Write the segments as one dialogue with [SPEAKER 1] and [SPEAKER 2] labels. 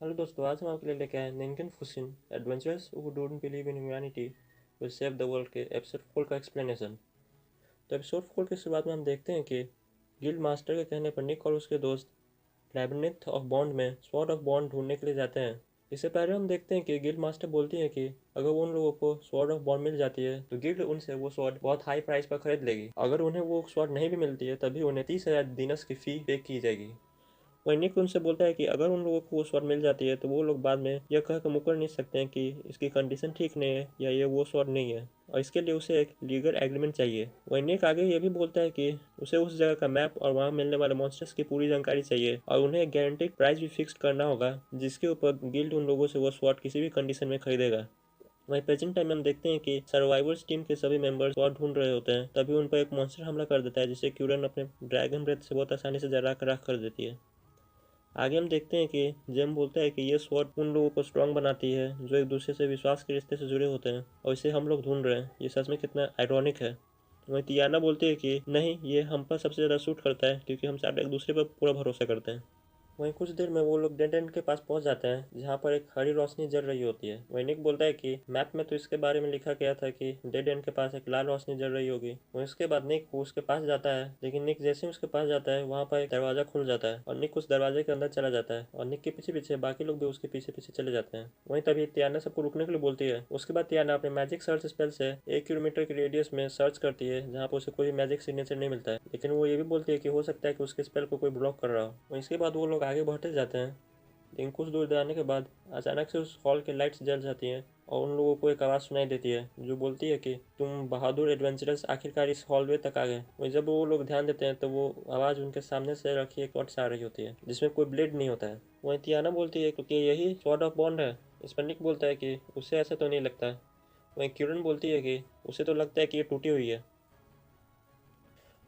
[SPEAKER 1] Hello दोस्तों, आज हम आपके लिए लेके आए Ningen Fushin adventurers who don't believe in humanity will save the world के एपिसोड 4 का एक्सप्लेनेशन। तो एपिसोड 4 की शुरुआत में हम देखते हैं कि गिल्ड मास्टर के कहने पर निक और उसके दोस्त लैबिरिंथ ऑफ बॉन्ड में स्वॉर्ड ऑफ बॉन्ड ढूंढने के लिए जाते हैं। इससे पहले हम देखते हैं कि गिल्ड मास्टर बोलती है कि अगर वो उन लोगों को स्वॉर्ड ऑफ बॉन्ड मिल जाती है तो गिल्ड उनसे वो स्वॉर्ड बहुत हाई प्राइस पर खरीद लेगी। अगर उन्हें वो स्वॉर्ड नहीं भी मिलती है तभी उन्हें 30,000 दिनस की फी पे की जाएगी। वहीं निक उनसे बोलता है कि अगर उन लोगों को वो स्वॉर्ड मिल जाती है तो वो लोग बाद में यह कह कर मुकर नहीं सकते हैं कि इसकी कंडीशन ठीक नहीं है या ये वो स्वॉर्ड नहीं है, और इसके लिए उसे एक लीगल एग्रीमेंट चाहिए। वहीं निक आगे ये भी बोलता है कि उसे उस जगह का मैप और वहाँ मिलने वाले मॉन्स्टर्स की पूरी जानकारी चाहिए और उन्हें एक गारंटीड प्राइस भी फिक्स करना होगा जिसके ऊपर गिल्ड उन लोगों से वो स्वॉर्ड किसी भी कंडीशन में खरीदेगा। वहीं प्रेजेंट टाइम में हम देखते हैं कि सर्वाइवर्स टीम के सभी मेंबर्स स्वॉर्ड ढूंढ रहे होते हैं, तभी उन पर एक मॉन्स्टर हमला कर देता है जिसे क्यूरन अपने ड्रैगन ब्रेथ से बहुत आसानी से जला कर राख कर देती है। आगे हम देखते हैं कि जेम बोलता है कि ये स्वॉर्ड उन लोगों को स्ट्रांग बनाती है जो एक दूसरे से विश्वास के रिश्ते से जुड़े होते हैं और इसे हम लोग ढूंढ रहे हैं। ये सच में कितना आयरॉनिक है। वहीं तियाना बोलती है कि नहीं, ये हम पर सबसे ज़्यादा सूट करता है क्योंकि हम सब एक दूसरे पर पूरा भरोसा करते हैं। वहीं कुछ देर में वो लोग डेड एंड के पास पहुंच जाते हैं जहां पर एक हरी रोशनी जल रही होती है। वहीं निक बोलता है कि मैप में तो इसके बारे में लिखा गया था कि डेड एंड के पास एक लाल रोशनी जल रही होगी। वहीं उसके बाद निक उसके पास जाता है, लेकिन निक जैसे ही उसके पास जाता है वहां पर एक दरवाजा खुल जाता है और निक उस दरवाजे के अंदर चला जाता है और निक के पीछे पीछे बाकी लोग भी उसके पीछे पीछे चले जाते हैं। वहीं तभी तियाना सबको रुकने के लिए बोलती है। उसके बाद तियाना अपने मैजिक सर्च स्पेल से 1 किलोमीटर के रेडियस में सर्च करती है जहाँ पर उसे कोई मैजिक सिग्नेचर नहीं मिलता है, लेकिन वो ये भी बोलती है कि हो सकता है कि उसके स्पेल को कोई ब्लॉक कर रहा हो। वहीं इसके बाद वो लोग आगे बढ़ते जाते हैं, लेकिन कुछ दूर जाने के बाद अचानक से उस हॉल की लाइट्स जल जाती हैं और उन लोगों को एक आवाज़ सुनाई देती है जो बोलती है कि तुम बहादुर एडवेंचरर्स आखिरकार इस हॉलवे तक आ गए। वहीं जब वो लोग ध्यान देते हैं तो वो आवाज़ उनके सामने से रखी एक स्वॉर्ड से आ रही होती है जिसमें कोई ब्लेड नहीं होता है। वहीं तियाना बोलती है क्योंकि यही स्वॉर्ड ऑफ बॉन्ड है। इस पर निक बोलता है कि उसे ऐसा तो नहीं लगता। वहीं किरण बोलती है कि उसे तो लगता है कि ये टूटी हुई है।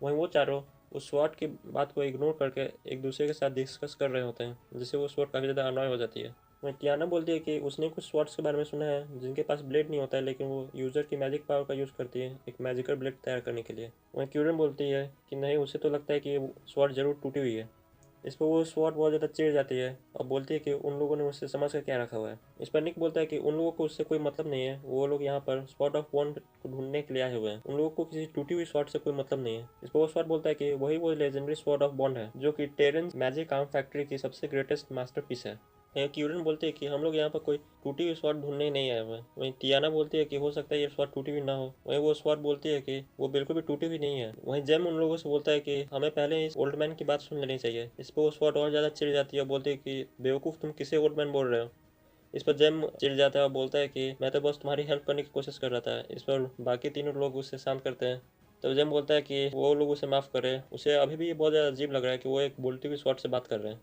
[SPEAKER 1] वहीं वो चारों उस स्वॉट की बात को इग्नोर करके एक दूसरे के साथ डिस्कस कर रहे होते हैं जिससे वो स्वॉट काफ़ी ज़्यादा अनॉय हो जाती है। वहीं टियाना बोलती है कि उसने कुछ स्वॉट्स के बारे में सुना है जिनके पास ब्लेड नहीं होता है, लेकिन वो यूज़र की मैजिक पावर का यूज़ करती है एक मैजिकल ब्लेड तैयार करने के लिए। वहीं क्यूरन बोलती है कि नहीं, उसे तो लगता है कि ये स्वॉट ज़रूर टूटी हुई है। इस पर वो स्वॉट बहुत ज़्यादा चिढ़ जाती है और बोलती है कि उन लोगों ने उससे समझ कर क्या रखा हुआ है। इस पर निक बोलता है कि उन लोगों को उससे कोई मतलब नहीं है, वो लोग यहाँ पर स्पॉट ऑफ बॉन्ड को ढूंढने के लिए आए हुए हैं, उन लोगों को किसी टूटी हुई स्वॉट से कोई मतलब नहीं है। इस पर वो स्वॉट बोलता है कि वही वो लेजेंडरी स्वॉर्ड ऑफ बॉन्ड है जो कि टेरेंस मैजिक आर्म फैक्ट्री की सबसे ग्रेटेस्ट मास्टरपीस है। क्यूरन बोलती है कि हम लोग यहाँ पर कोई टूटी हुई स्वॉर्ड ढूंढने ही नहीं आए हुए हैं। वहीं टियाना बोलती है कि हो सकता है ये स्वॉर्ड टूटी हुई ना हो। वहीं वो स्वॉर्ड बोलती है कि वो बिल्कुल भी टूटी हुई नहीं है। वहीं जेम उन लोगों से बोलता है कि हमें पहले इस ओल्ड मैन की बात सुन लेनी चाहिए। इस पर वो स्वॉर्ड और ज़्यादा चिढ़ जाती है और बोलती है कि बेवकूफ़, तुम किसे ओल्ड मैन बोल रहे हो। इस पर जेम चिढ़ जाता है और बोलता है कि मैं तो बस तुम्हारी हेल्प करने की कोशिश कर रहा था। इस पर बाकी तीनों लोग उससे शांत करते हैं। तो जेम बोलता है कि वो लोग उसे माफ़ करे, उसे अभी भी ये बहुत ज़्यादा अजीब लग रहा है कि वो एक बोलती हुई स्वॉर्ड से बात कर रहे हैं।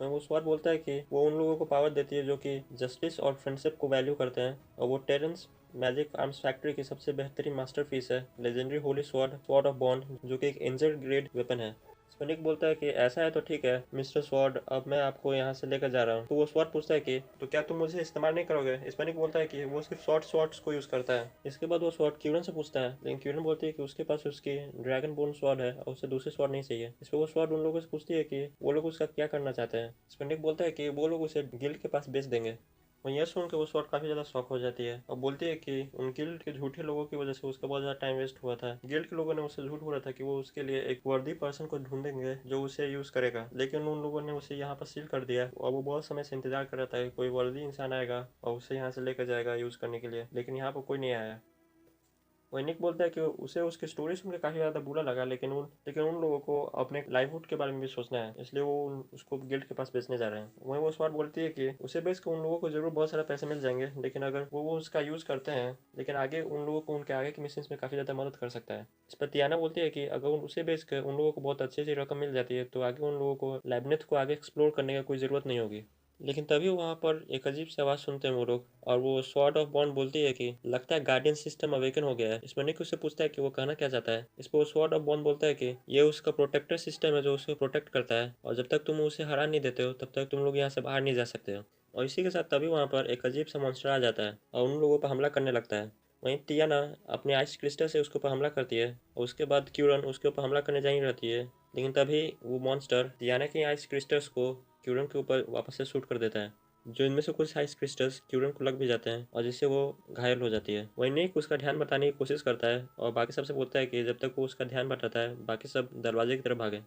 [SPEAKER 1] वो स्वॉर्ड बोलता है कि वो उन लोगों को पावर देती है जो कि जस्टिस और फ्रेंडशिप को वैल्यू करते हैं, और वो टेरेंस मैजिक आर्म्स फैक्ट्री की सबसे बेहतरीन मास्टरपीस है legendary Holi sword sword of bond जो कि एक एंजल ग्रेड वेपन है। स्पेनिक बोलता है कि ऐसा है तो ठीक है मिस्टर स्वॉर्ड, अब मैं आपको यहाँ से लेकर जा रहा हूँ। तो वो स्वॉर्ड पूछता है कि तो क्या तुम मुझे इस्तेमाल नहीं करोगे। स्पेनिक बोलता है कि वो सिर्फ शॉर्ट स्वॉर्ड्स को यूज़ करता है। इसके बाद वो स्वॉर्ड क्यूरन से पूछता है, लेकिन क्यूरन बोलती है कि उसके पास उसकी ड्रैगन बोन स्वॉर्ड है और उसे दूसरी स्वॉर्ड नहीं चाहिए। इस पर वो स्वॉर्ड उन लोगों से पूछती है कि वो लोग उसका क्या करना चाहते हैं। स्पेनिक बोलता है कि वो लोग उसे गिल्ड के पास बेच देंगे। वहीं यह सुन के वो स्वॉर्ड काफ़ी ज़्यादा शॉक हो जाती है और बोलती है कि उन गिल्ड के झूठे लोगों की वजह से उसका बहुत ज़्यादा टाइम वेस्ट हुआ था। गिल्ड के लोगों ने उससे झूठ बोला था कि वो उसके लिए एक वर्दी पर्सन को ढूंढेंगे जो उसे यूज़ करेगा, लेकिन उन लोगों ने उसे यहाँ पर सील कर दिया और वो बहुत समय से इंतजार कर रहा था कि कोई वर्दी इंसान आएगा और उसे यहाँ से लेकर जाएगा यूज़ करने के लिए, लेकिन यहाँ पर कोई नहीं आया। वही निक बोलता है कि उसे उसकी स्टोरी सुनकर काफ़ी ज़्यादा बुरा लगा, लेकिन उन लोगों को अपने लाइवहुड के बारे में भी सोचना है, इसलिए वो उसको गिल्ड के पास बेचने जा रहे हैं। वहीं वो स्वाट बोलती है कि उसे बेच कर उन लोगों को जरूर बहुत सारा पैसे मिल जाएंगे, लेकिन अगर वो उसका यूज़ करते हैं, लेकिन आगे उन लोगों को उनके आगे के मिशन में काफ़ी ज़्यादा मदद कर सकता है। इस पर तियाना बोलती है कि अगर उसे बेच कर उन लोगों को बहुत अच्छी अच्छी रकम मिल जाती है तो आगे उन लोगों को लैबनेथ को आगे एक्सप्लोर करने की कोई ज़रूरत नहीं होगी। लेकिन तभी वहाँ पर एक अजीब सी आवाज़ सुनते हैं वो लोग, और वो स्वॉर्ड ऑफ बॉन्ड बोलती है कि लगता है गार्डियन सिस्टम अवेकन हो गया है। इसमें निक उससे पूछता है कि वो कहना क्या चाहता है। इस पर वो स्वॉर्ड ऑफ बॉन्ड बोलता है कि ये उसका प्रोटेक्टर सिस्टम है जो उसको प्रोटेक्ट करता है, और जब तक तुम उसे हरा नहीं देते हो तब तक तुम लोग यहाँ से बाहर नहीं जा सकते हो। और इसी के साथ तभी वहाँ पर एक अजीब सा मॉन्स्टर आ जाता है और उन लोगों पर हमला करने लगता है। वहीं टियाना अपने आइस क्रिस्टल से उसके ऊपर हमला करती है और उसके बाद क्यूरन उसके ऊपर हमला करने जा ही रहती है, लेकिन तभी वो मॉन्स्टर टियाना के आइस क्रिस्टल्स को क्यूरन के ऊपर वापस से शूट कर देता है, जो इनमें से कुछ आइस क्रिस्टल्स क्यूरन को लग भी जाते हैं और जिससे वो घायल हो जाती है। वहीं निक उसका ध्यान बटाने की कोशिश करता है और बाकी सबसे बोलता है कि जब तक वो उसका ध्यान बटाता है बाकी सब दरवाजे की तरफ भागे।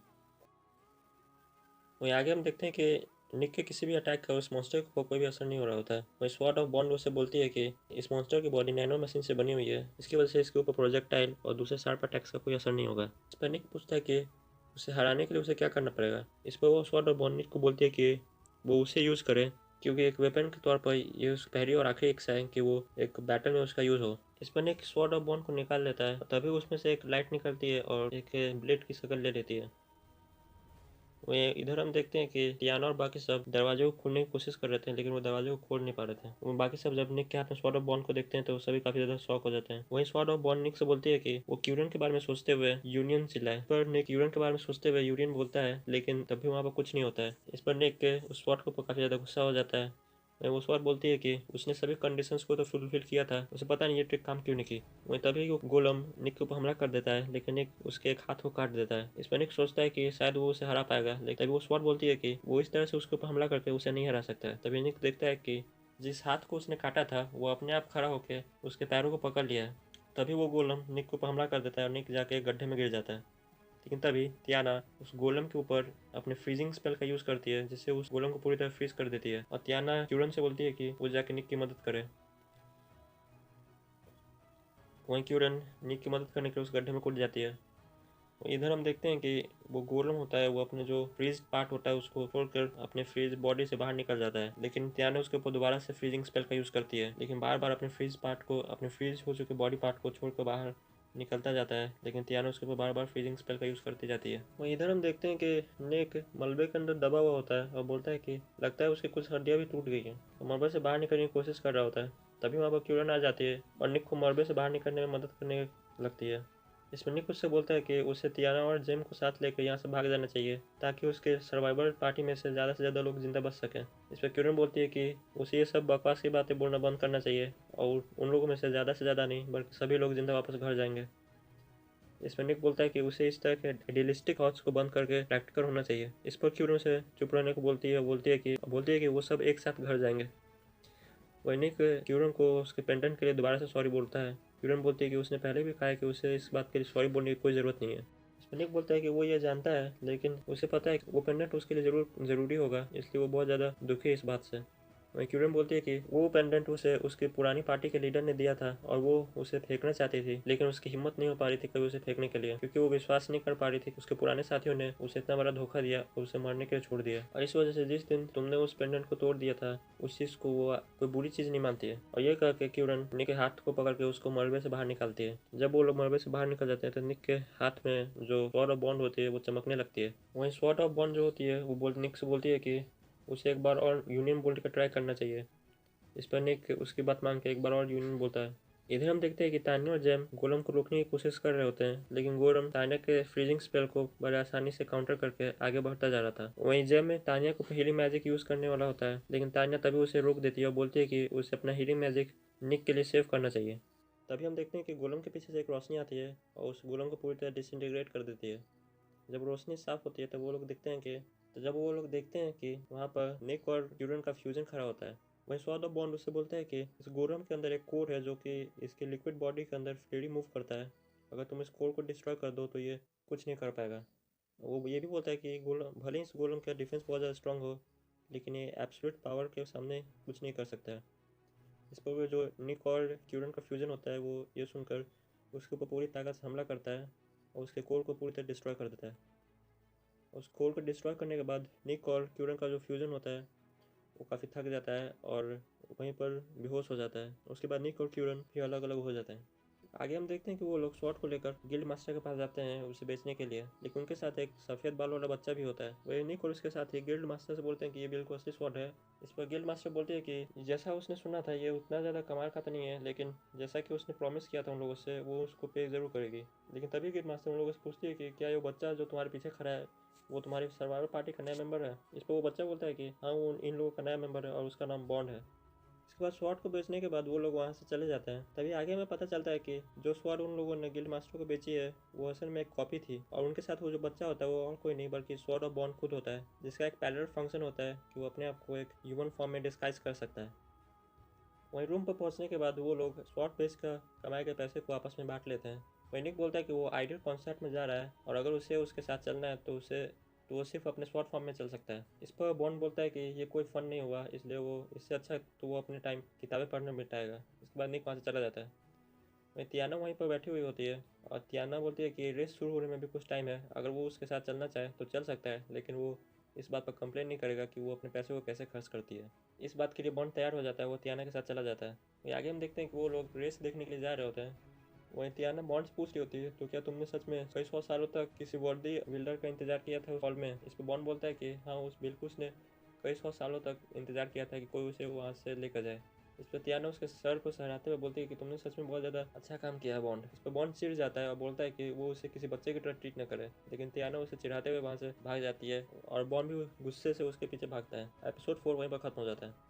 [SPEAKER 1] वहीं आगे हम देखते हैं कि निक के किसी भी अटैक का उस मॉन्स्टर को कोई भी असर नहीं हो रहा होता है। वहीं स्वॉर्ड ऑफ बॉन्ड उससे बोलती है कि इस मॉन्स्टर की बॉडी नैनो मशीन से बनी हुई है, इसकी वजह से इसके ऊपर प्रोजेक्टाइल और दूसरे शार्प अटैक्स का कोई असर नहीं होगा। इस पर निक पूछता है कि उसे हराने के लिए उसे क्या करना पड़ेगा। इस पर वो स्वॉर्ड ऑफ बॉन्ड निक को बोलती है कि वो उसे यूज़ करे, क्योंकि एक वेपन के तौर पर ये उस पहली और आखिरी इच्छा है कि वो एक बैटल में उसका यूज़ हो। इस पर निक स्वॉर्ड ऑफ बॉन्ड को निकाल लेता है, तभी उसमें से एक लाइट निकलती है और एक ब्लेड की शक्ल ले लेती है। वहीं इधर हम देखते हैं कि टियाना और बाकी सब दरवाजे को खोलने की कोशिश कर रहे थे, लेकिन वो दरवाजे को खोल नहीं पा रहे थे। वो बाकी सब जब निक के हाथ में स्वॉर्ड ऑफ बॉन्ड को देखते हैं तो सभी काफी ज्यादा शॉक हो जाते हैं। वहीं स्वॉर्ड ऑफ बॉन्ड निक से बोलती है कि वो क्यूरन के बारे में सोचते हुए यूनियन चिल्लाए, पर निक क्यूरन के बारे में सोचते हुए यूनियन बोलता है, लेकिन तब भी वहाँ पर कुछ नहीं होता है। इस पर निक के उस स्वॉर्ड के ऊपर काफी ज्यादा गुस्सा हो जाता है। वो उस बार बोलती है कि उसने सभी कंडीशंस को तो फुलफिल किया था, उसे पता नहीं ये ट्रिक काम क्यों नहीं की। वहीं तभी वो गोलम निक के ऊपर हमला कर देता है, लेकिन निक उसके एक हाथ को काट देता है। इस पर निक सोचता है कि शायद वो उसे हरा पाएगा, लेकिन तभी वो स्वॉर्ड बोलती है कि वो इस तरह से उसके ऊपर हमला करके उसे नहीं हरा सकता है। तभी निक देखता है कि जिस हाथ को उसने काटा था वो अपने आप खड़ा होकर उसके पैरों को पकड़ लिया है। तभी वो गोलम निक के ऊपर हमला कर देता है और निक जाके एक गड्ढे में गिर जाता है। लेकिन तभी टियाना उस गोलम के ऊपर अपने फ्रीजिंग स्पेल का यूज करती है, जिससे उस गोलम को पूरी तरह फ्रीज कर देती है और टियाना क्यूरन से बोलती है कि वो जाके निक की मदद करे। वहीं क्यूरन निक की मदद करने के लिए उस गड्ढे में कूद जाती है। इधर हम देखते हैं कि वो गोलम होता है वो अपने जो फ्रीज पार्ट होता है उसको छोड़कर अपने फ्रीज बॉडी से बाहर निकल जाता है, लेकिन टियाना उसके ऊपर दोबारा से फ्रीजिंग स्पेल का यूज करती है, लेकिन बार बार अपने फ्रीज पार्ट को अपने फ्रीज हो चुके बॉडी पार्ट को छोड़कर बाहर निकलता जाता है, लेकिन टियाना उसके ऊपर बार बार फ्रीजिंग स्पेल का यूज करती जाती है। वहीं इधर हम देखते हैं कि निक मलबे के अंदर दबा हुआ होता है और बोलता है कि लगता है उसकी कुछ हड्डियां भी टूट गई हैं, तो मलबे से बाहर निकलने की कोशिश कर रहा होता है। तभी वहाँ पर क्यूरन आ जाती है और निक को मलबे से बाहर निकलने में मदद करने लगती है। इसमें निक उससे बोलता है कि उसे टियाना और जेम को साथ लेकर यहाँ से भाग जाना चाहिए, ताकि उसके सर्वाइवल पार्टी में से ज़्यादा लोग जिंदा बच सकें। इस पर क्यूरन बोलती है कि उसे ये सब बकवास की बातें बोलना बंद करना चाहिए और उन लोगों में से ज़्यादा नहीं बल्कि सभी लोग जिंदा वापस घर जाएंगे। इसमें निक बोलता है कि उसे इस तरह के आइडियलिस्टिक थॉट्स को बंद करके प्रैक्टिकल होना चाहिए। इस पर क्यूरन से चुप रहने को बोलती है कि वो सब एक साथ घर जाएंगे। वहीं निक क्यूरन को उसके पेंडेंट के लिए दोबारा से सॉरी बोलता है। क्यूरन बोलती है कि उसने पहले भी कहा है कि उसे इस बात के लिए सॉरी बोलने की कोई ज़रूरत नहीं है। इसमें निक बोलता है कि वो ये जानता है, लेकिन उसे पता है कि वो पेंडेंट उसके लिए ज़रूरी होगा, इसलिए वो बहुत ज़्यादा दुखी है इस बात से। वहीं क्यूरन बोलती है कि वो पेंडेंट उसे उसकी पुरानी पार्टी के लीडर ने दिया था और वो उसे फेंकना चाहती थी, लेकिन उसकी हिम्मत नहीं हो पा रही थी कभी उसे फेंकने के लिए, क्योंकि वो विश्वास नहीं कर पा रही थी कि उसके पुराने साथियों ने उसे इतना बड़ा धोखा दिया और उसे मरने के लिए छोड़ दिया। और इस वजह से जिस दिन तुमने उस पेंडेंट को तोड़ दिया था उस चीज़ को वो कोई बुरी चीज़ नहीं मानती है। और ये कह के क्यूरन निक के हाथ को पकड़ के उसको मलबे से बाहर निकालती है। जब वो लोग मलबे से बाहर निकल जाते हैं तो निक के हाथ में जो स्वॉर्ड ऑफ बॉन्ड होती है वो चमकने लगती है। वहीं स्वॉर्ड ऑफ बॉन्ड जो होती है वो निक से बोलती है कि उसे एक बार और यूनियन बोल्ट का ट्राई करना चाहिए। इस पर निक उसकी बात मान के एक बार और यूनियन बोलता है। इधर हम देखते हैं कि तान्या और जेम गोलम को रोकने की कोशिश कर रहे होते हैं, लेकिन गोलम तान्या के फ्रीजिंग स्पेल को बड़े आसानी से काउंटर करके आगे बढ़ता जा रहा था। वहीं जेम में तान्या को हीलिंग मैजिक यूज करने वाला होता है, लेकिन तान्या तभी उसे रोक देती है और बोलती है कि उसे अपना हीलिंग मैजिक निक के लिए सेव करना चाहिए। तभी हम देखते हैं कि गोलम के पीछे से एक रोशनी आती है और उस गोलम को पूरी तरह डिसइंटीग्रेट कर देती है। जब रोशनी साफ होती है तब वो लोग देखते हैं कि वहाँ पर निक और क्यूरन का फ्यूजन खड़ा होता है। वहीं स्वॉर्ड ऑफ बॉन्ड उससे बोलता है कि इस गोलम के अंदर एक कोर है जो कि इसके लिक्विड बॉडी के अंदर फ्रीली मूव करता है। अगर तुम इस कोर को डिस्ट्रॉय कर दो तो ये कुछ नहीं कर पाएगा। वो ये भी बोलता है कि गोलम भले ही इस गोलम का डिफेंस बहुत ज़्यादा स्ट्रांग हो, लेकिन ये एब्सोल्यूट पावर के सामने कुछ नहीं कर सकता है। इस पर जो निक और क्यूरन का फ्यूजन होता है वो ये सुनकर उसके ऊपर पूरी ताकत से हमला करता है और उसके कोर को पूरी तरह डिस्ट्रॉय कर देता है। उस कोर को डिस्ट्रॉय करने के बाद निक और क्यूरन का जो फ्यूजन होता है वो काफ़ी थक जाता है और वहीं पर बेहोश हो जाता है। उसके बाद निक और क्यूरन फिर अलग अलग हो जाते हैं। आगे हम देखते हैं कि वो लोग स्वॉर्ड को लेकर गिल्ड मास्टर के पास जाते हैं उसे बेचने के लिए, लेकिन उनके साथ एक सफ़ेद बाल वाला बच्चा भी होता है। वही निक और उसके साथ ही गिल्ड मास्टर से बोलते हैं कि ये बिल्कुल असली स्वॉर्ड है। इस पर गिल्ड मास्टर बोलते हैं कि जैसा उसने सुना था ये उतना ज़्यादा कमाल का तो नहीं है, लेकिन जैसा कि उसने प्रॉमिस किया था उन लोगों से वो उसको पे ज़रूर करेगी। लेकिन तभी गिल्ड मास्टर उन लोगों से पूछती है कि क्या ये बच्चा जो तुम्हारे पीछे खड़ा है वो तुम्हारी सर्वाइवल पार्टी का नया मेंबर है। इस पर वो बच्चा बोलता है कि हाँ वो इन लोगों का नया मेंबर है और उसका नाम बॉन्ड है। इसके बाद स्वॉर्ड को बेचने के बाद वो लोग वहाँ से चले जाते हैं। तभी आगे हमें पता चलता है कि जो स्वॉर्ड उन लोगों ने गिल्ड मास्टर को बेची है वो असल में एक कॉपी थी, और उनके साथ वो जो बच्चा होता है वो और कोई नहीं बल्कि स्वॉर्ड ऑफ बॉन्ड खुद होता है, जिसका एक पैरेलल फंक्शन होता है कि वो अपने आप को एक ह्यूमन फॉर्म में डिस्गाइज कर सकता है। वहीं रूम पर पहुंचने के बाद वो लोग स्वॉर्ड बेच कर कमाए गए पैसे को आपस में बांट लेते हैं। वहीं निक बोलता है कि वो आइडियल कॉन्सर्ट में जा रहा है और अगर उसे उसके साथ चलना है तो वो सिर्फ अपने स्वॉर्ड फॉर्म में चल सकता है। इस पर बॉन्ड बोलता है कि ये कोई फन नहीं हुआ, इसलिए वो इससे अच्छा तो वो अपने टाइम किताबें पढ़ने में बिताएगा। इसके बाद निक वहाँ से चला जाता है। वहीं तियाना वहीं पर बैठी हुई होती है और तियाना बोलती है कि रेस शुरू होने में भी कुछ टाइम है, अगर वो उसके साथ चलना चाहे तो चल सकता है, लेकिन वो इस बात पर कंप्लेन नहीं करेगा कि वो अपने पैसे को कैसे खर्च करती है। इस बात के लिए बॉन्ड तैयार हो जाता है, वो तियाना के साथ चला जाता है। वहीं आगे हम देखते हैं कि वो लोग रेस देखने के लिए जा रहे होते हैं। वहीं तियाना बॉन्ड से पूछ रही होती है, तो क्या तुमने सच में कई 100 सालों तक किसी वर्दी बिल्डर का इंतजार किया था उस हॉल में? इस पर बॉन्ड बोलता है कि हाँ, उस बिल्कुल ने कई 100 सालों तक इंतजार किया था कि कोई उसे वहाँ से लेकर जाए। इस पर तियाना उसके सर को सहराते हुए बोलती है कि तुमने सच में बहुत ज़्यादा अच्छा काम किया है बॉन्ड। इस पर बॉन्ड चिढ़ जाता है और बोलता है कि वो उसे किसी बच्चे की तरह ट्रीट न करे, लेकिन तियाना उसे चिढ़ाते हुए वहाँ से भाग जाती है और बॉन्ड भी गुस्से से उसके पीछे भागता है। एपिसोड 4 वहीं पर खत्म हो जाता है।